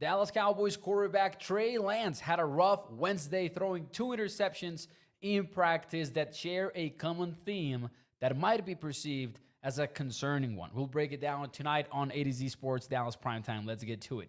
Dallas Cowboys quarterback Trey Lance had a rough Wednesday, throwing 2 interceptions in practice that share a common theme that might be perceived as a concerning one. We'll break it down tonight on A to Z Sports Dallas Primetime. Let's get to it.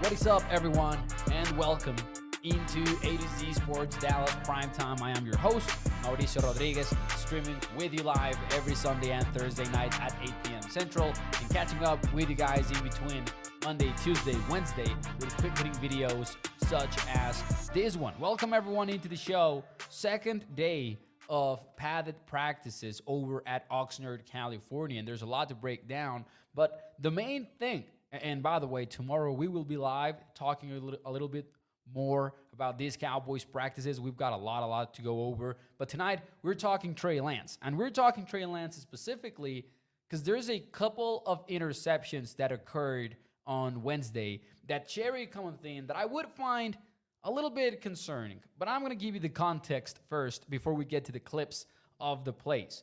What is up, everyone, and welcome into A to Z Sports Dallas Primetime. I am your host, Mauricio Rodriguez, streaming with you live every Sunday and Thursday night at 8 p.m. Central, and catching up with you guys in between Monday, Tuesday, Wednesday with quick hitting videos such as this one. Welcome everyone into the show. Second day of padded practices over at Oxnard, California, and there's a lot to break down, but the main thing, and by the way, tomorrow we will be live talking a little bit more about these Cowboys practices. We've got a lot to go over. But tonight, we're talking Trey Lance. And we're talking Trey Lance specifically because there's a couple of interceptions that occurred on Wednesday that share a common theme that I would find a little bit concerning. But I'm going to give you the context first before we get to the clips of the plays.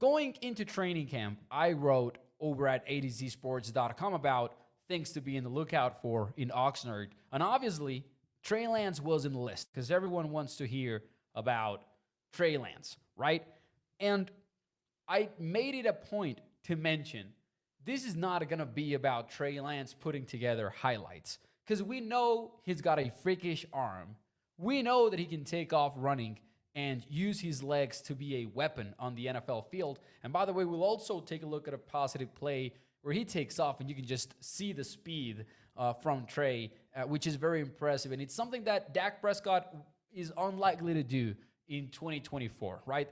Going into training camp, I wrote over at ATZsports.com about things to be in the lookout for in Oxnard. And obviously, Trey Lance was in the list because everyone wants to hear about Trey Lance, right? And I made it a point to mention this is not going to be about Trey Lance putting together highlights because we know he's got a freakish arm. We know that he can take off running and use his legs to be a weapon on the NFL field. And by the way, we'll also take a look at a positive play where he takes off and you can just see the speed from Trey, which is very impressive. And it's something that Dak Prescott is unlikely to do in 2024, right?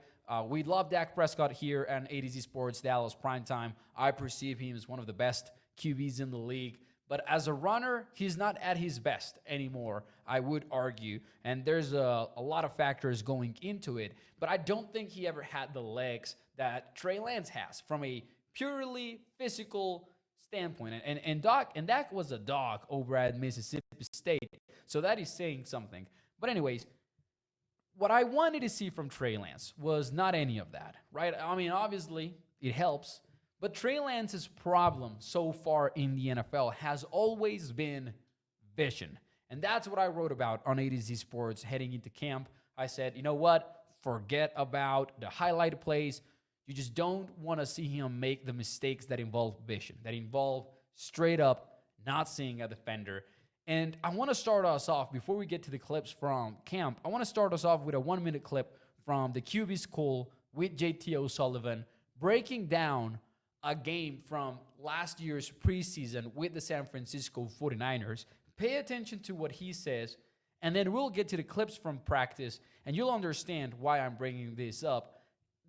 We love Dak Prescott here at A to Z Sports Dallas Primetime. I perceive him as one of the best QBs in the league. But as a runner, he's not at his best anymore, I would argue. And there's a lot of factors going into it. But I don't think he ever had the legs that Trey Lance has from a purely physical standpoint. And Dak was a dog over at Mississippi State. So that is saying something. But anyways, what I wanted to see from Trey Lance was not any of that, right? I mean, obviously, it helps. But Trey Lance's problem so far in the NFL has always been vision. And that's what I wrote about on A to Z Sports heading into camp. I said, you know what? Forget about the highlight plays. You just don't want to see him make the mistakes that involve vision, that involve straight up not seeing a defender. And I want to start us off, before we get to the clips from camp, I want to start us off with a 1-minute clip from the QB School with JT O'Sullivan breaking down a game from last year's preseason with the San Francisco 49ers. Pay attention to what he says, and then we'll get to the clips from practice, and you'll understand why I'm bringing this up.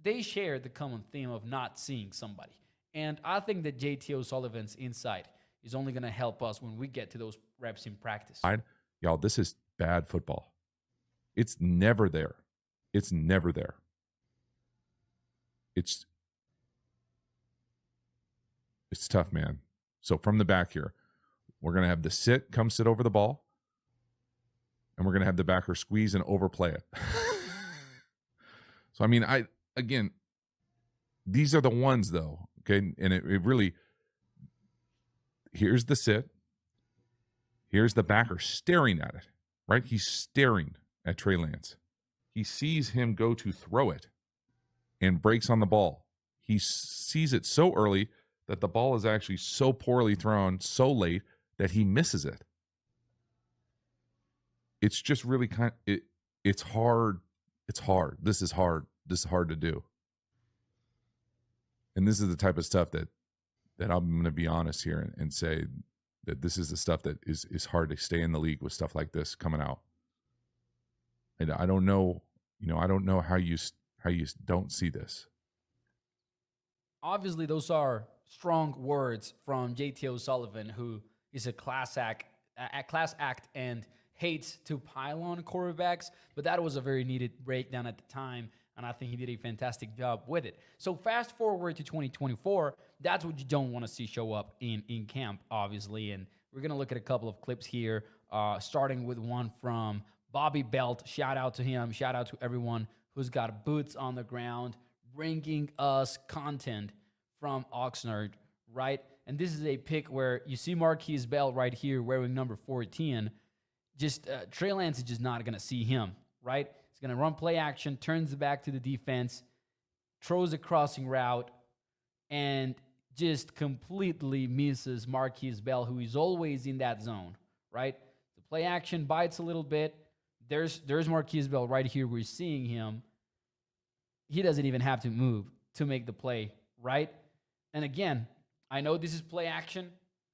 They share the common theme of not seeing somebody. And I think that JT O'Sullivan's insight is only going to help us when we get to those reps in practice. Y'all, this is bad football. It's never there. It's never there. It's tough, man. So from the back here, we're going to have the come sit over the ball, and we're going to have the backer squeeze and overplay it. So, I mean, again, these are the ones, though, okay? And it really, here's the sit. Here's the backer staring at it, right? He's staring at Trey Lance. He sees him go to throw it and breaks on the ball. He sees it so early that the ball is actually so poorly thrown, so late, that he misses it. It's just really it's hard. It's hard. This is hard. This is hard to do. And this is the type of stuff that I'm going to be honest here and say that this is the stuff that is hard to stay in the league with stuff like this coming out. And I don't know, I don't know how you don't see this. Obviously, those are strong words from JT O'Sullivan, who is a class act and hates to pile on quarterbacks, but that was a very needed breakdown at the time, and I think he did a fantastic job with it. So fast forward to 2024, that's what you don't want to see show up in camp, obviously, and we're going to look at a couple of clips here, starting with one from Bobby Belt. Shout out to him. Shout out to everyone who's got boots on the ground, bringing us content from Oxnard, right? And this is a pick where you see Marquise Bell right here wearing number 14. Just Trey Lance is just not going to see him, right? He's going to run play action, turns the back to the defense, throws a crossing route, and just completely misses Marquise Bell, who is always in that zone, right? The play action bites a little bit. There's Marquise Bell right here. We're seeing him. He doesn't even have to move to make the play, right? And again, I know this is play action.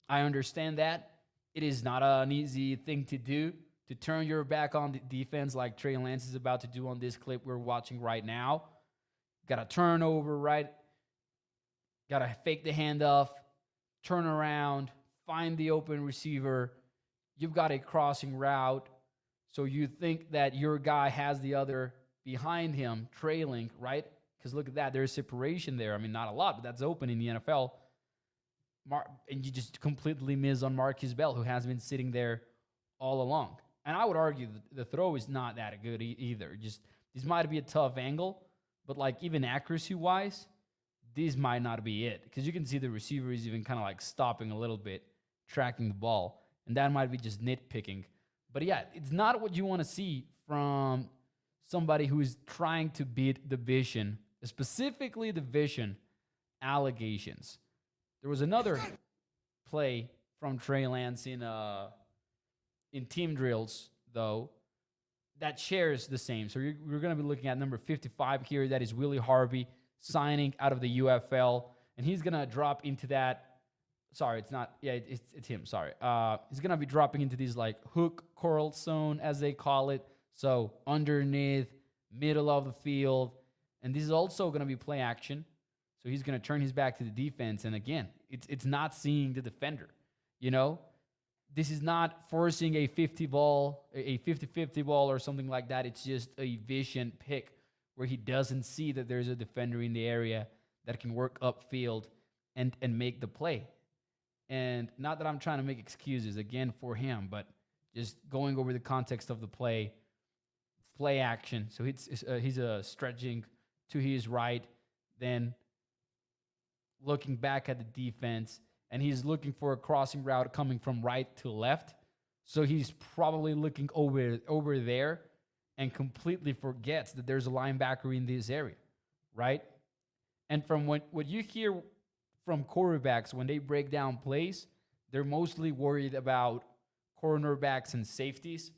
I understand that. It is not an easy thing to do, to turn your back on the defense like Trey Lance is about to do on this clip we're watching right now. Got to turn over, right? Got to fake the handoff, turn around, find the open receiver. You've got a crossing route. So you think that your guy has the other behind him trailing, right? Because look at that. There's separation there. I mean, not a lot, but that's open in the NFL. And you just completely miss on Marquise Bell, who has been sitting there all along. And I would argue that the throw is not that good either. Just this might be a tough angle, but like even accuracy-wise, this might not be it. Because you can see the receiver is even kind of like stopping a little bit, tracking the ball. And that might be just nitpicking. But yeah, it's not what you want to see from somebody who is trying to beat the vision, specifically the vision allegations. There was another play from Trey Lance in team drills, though, that shares the same. So we're going to be looking at number 55 here. That is Willie Harvey signing out of the UFL. And he's going to drop into that. Sorry, it's not. Yeah, it's him. Sorry. He's going to be dropping into these like hook curl zone, as they call it. So underneath, middle of the field. And this is also going to be play action. So he's going to turn his back to the defense. And again, it's not seeing the defender. You know, this is not forcing a 50 ball, a 50-50 ball or something like that. It's just a vision pick where he doesn't see that there's a defender in the area that can work upfield and make the play. And not that I'm trying to make excuses again for him, but just going over the context of the play action. So he's stretching to his right, then looking back at the defense, and he's looking for a crossing route coming from right to left. So he's probably looking over there and completely forgets that there's a linebacker in this area, right? And from what you hear from quarterbacks when they break down plays, they're mostly worried about cornerbacks and safeties,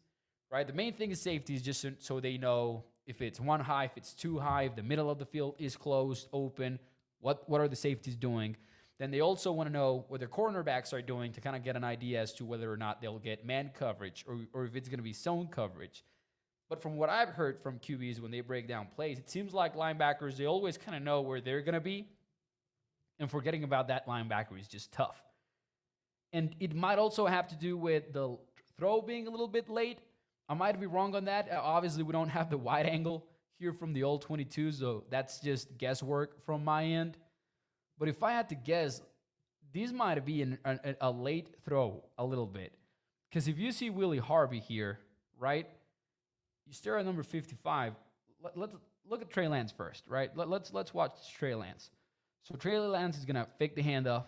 right? The main thing is safeties, just so they know if it's one high, if it's too high, if the middle of the field is closed, open, what are the safeties doing? Then they also want to know what their cornerbacks are doing to kind of get an idea as to whether or not they'll get man coverage or if it's going to be zone coverage. But from what I've heard from QBs when they break down plays, it seems like linebackers, they always kind of know where they're going to be. And forgetting about that linebacker is just tough. And it might also have to do with the throw being a little bit late. I might be wrong on that. Obviously, we don't have the wide angle here from the old 22, so that's just guesswork from my end. But if I had to guess, these might be a late throw a little bit. Because if you see Willie Harvey here, right, you stare at number 55. Let's look at Trey Lance first, right? Let's watch Trey Lance. So Trey Lance is going to fake the handoff.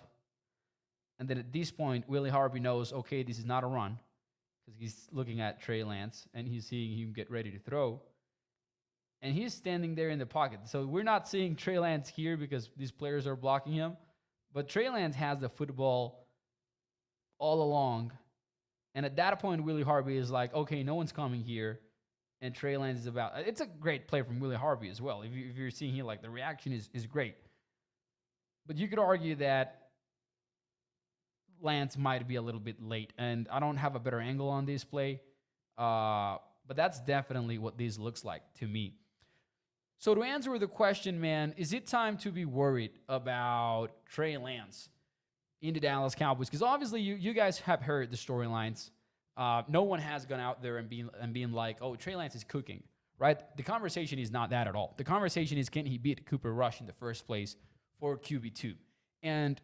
And then at this point, Willie Harvey knows, okay, this is not a run. Because he's looking at Trey Lance and he's seeing him get ready to throw. And he's standing there in the pocket. So we're not seeing Trey Lance here because these players are blocking him. But Trey Lance has the football all along. And at that point, Willie Harvey is like, okay, no one's coming here. And Trey Lance is about... It's a great play from Willie Harvey as well. If you're seeing here, like, the reaction is great. But you could argue that Lance might be a little bit late. And I don't have a better angle on this play. But that's definitely what this looks like to me. So to answer the question, man, is it time to be worried about Trey Lance in the Dallas Cowboys? Because obviously you guys have heard the storylines. No one has gone out there and been like, oh, Trey Lance is cooking, right? The conversation is not that at all. The conversation is, can he beat Cooper Rush in the first place for QB2? And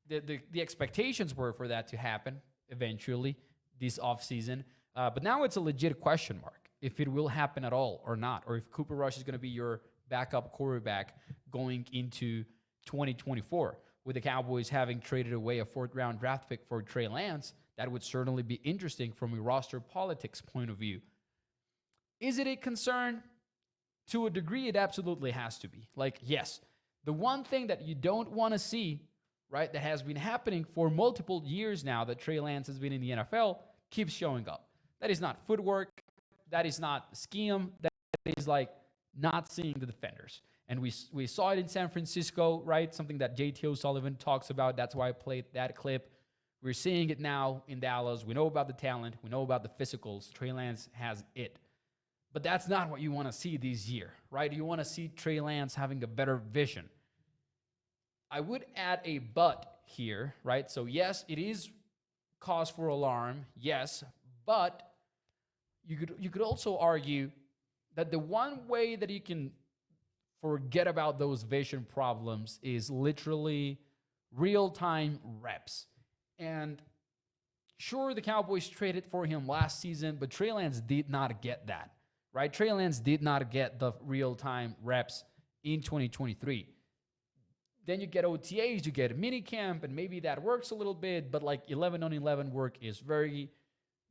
the expectations were for that to happen eventually this offseason. But now it's a legit question mark if it will happen at all or not, or if Cooper Rush is going to be your backup quarterback going into 2024, with the Cowboys having traded away a 4th-round draft pick for Trey Lance. That would certainly be interesting from a roster politics point of view. Is it a concern? To a degree, it absolutely has to be. Like, yes, the one thing that you don't want to see, right, that has been happening for multiple years now that Trey Lance has been in the NFL, keeps showing up. That is not footwork. That is not scheme. That is like not seeing the defenders. And we saw it in San Francisco, right? Something that JT O'Sullivan talks about. That's why I played that clip. We're seeing it now in Dallas. We know about the talent. We know about the physicals. Trey Lance has it. But that's not what you want to see this year, right? You want to see Trey Lance having a better vision. I would add a but here, right? So yes, it is cause for alarm, yes, but you could also argue that the one way that you can forget about those vision problems is literally real-time reps. And sure, the Cowboys traded for him last season, but Trey Lance did not get that. Right? Trey Lance did not get the real-time reps in 2023. Then you get OTAs, you get minicamp, and maybe that works a little bit, but like 11-on-11 work is very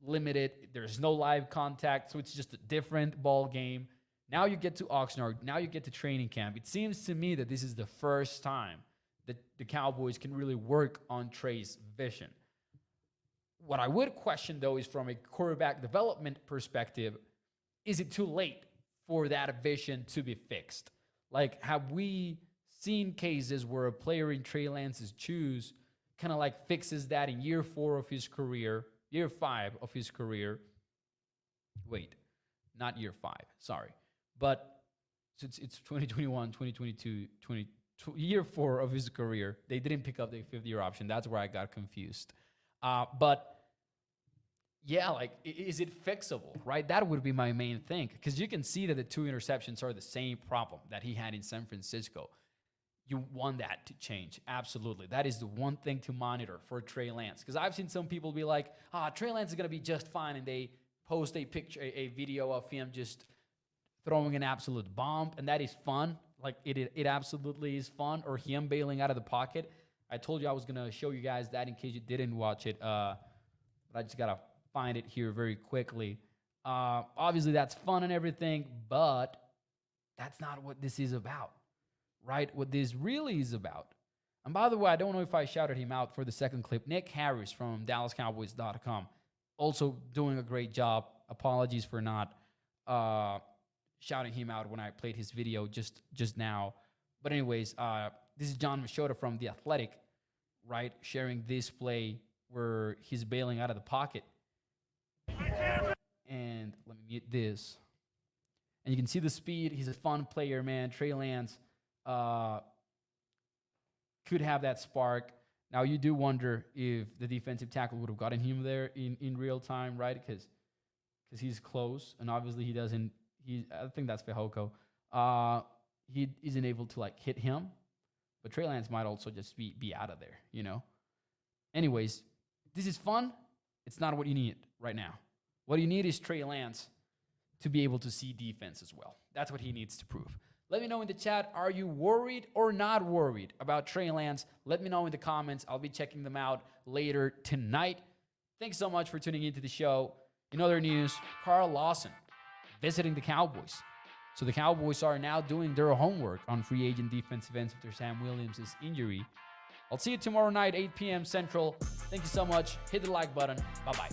limited. There's no live contact, so it's just a different ball game. Now you get to Oxnard. Now you get to training camp. It seems to me that this is the first time that the Cowboys can really work on Trey's vision. What I would question, though, is from a quarterback development perspective, is it too late for that vision to be fixed? Like, have we seen cases where a player in Trey Lance's shoes kind of like fixes that in year 4 of his career, year 5 of his career? Wait, not year 5, sorry. But so it's 2021, 2022, year 4 of his career. They didn't pick up the 5th-year option. That's where I got confused. But yeah, like, is it fixable, right? That would be my main thing, because you can see that the 2 interceptions are the same problem that he had in San Francisco. You want that to change. Absolutely. That is the one thing to monitor for Trey Lance, because I've seen some people be like, Trey Lance is going to be just fine, and they post a picture, a video of him just throwing an absolute bomb, and that is fun. Like, it absolutely is fun, or him bailing out of the pocket. I told you I was going to show you guys that in case you didn't watch it, but I just got to find it here very quickly. Obviously, that's fun and everything, but that's not what this is about, right? What this really is about. And by the way, I don't know if I shouted him out for the second clip. Nick Harris from DallasCowboys.com, also doing a great job. Apologies for not shouting him out when I played his video just now. But anyways, this is John Machota from The Athletic, right? Sharing this play where he's bailing out of the pocket. And let me mute this. And you can see the speed. He's a fun player, man. Trey Lance could have that spark. Now, you do wonder if the defensive tackle would have gotten him there in real time, right? Because he's close, and obviously he doesn't. I think that's Fehoko. He isn't able to like hit him, but Trey Lance might also just be out of there, you know. Anyways, this is fun. It's not what you need right now. What you need is Trey Lance to be able to see defense as well. That's what he needs to prove. Let me know in the chat, are you worried or not worried about Trey Lance? Let me know in the comments. I'll be checking them out later tonight. Thanks so much for tuning into the show. In other news, Carl Lawson visiting the Cowboys. So the Cowboys are now doing their homework on free agent defensive ends after Sam Williams' injury. I'll see you tomorrow night, 8 p.m. Central. Thank you so much. Hit the like button. Bye-bye.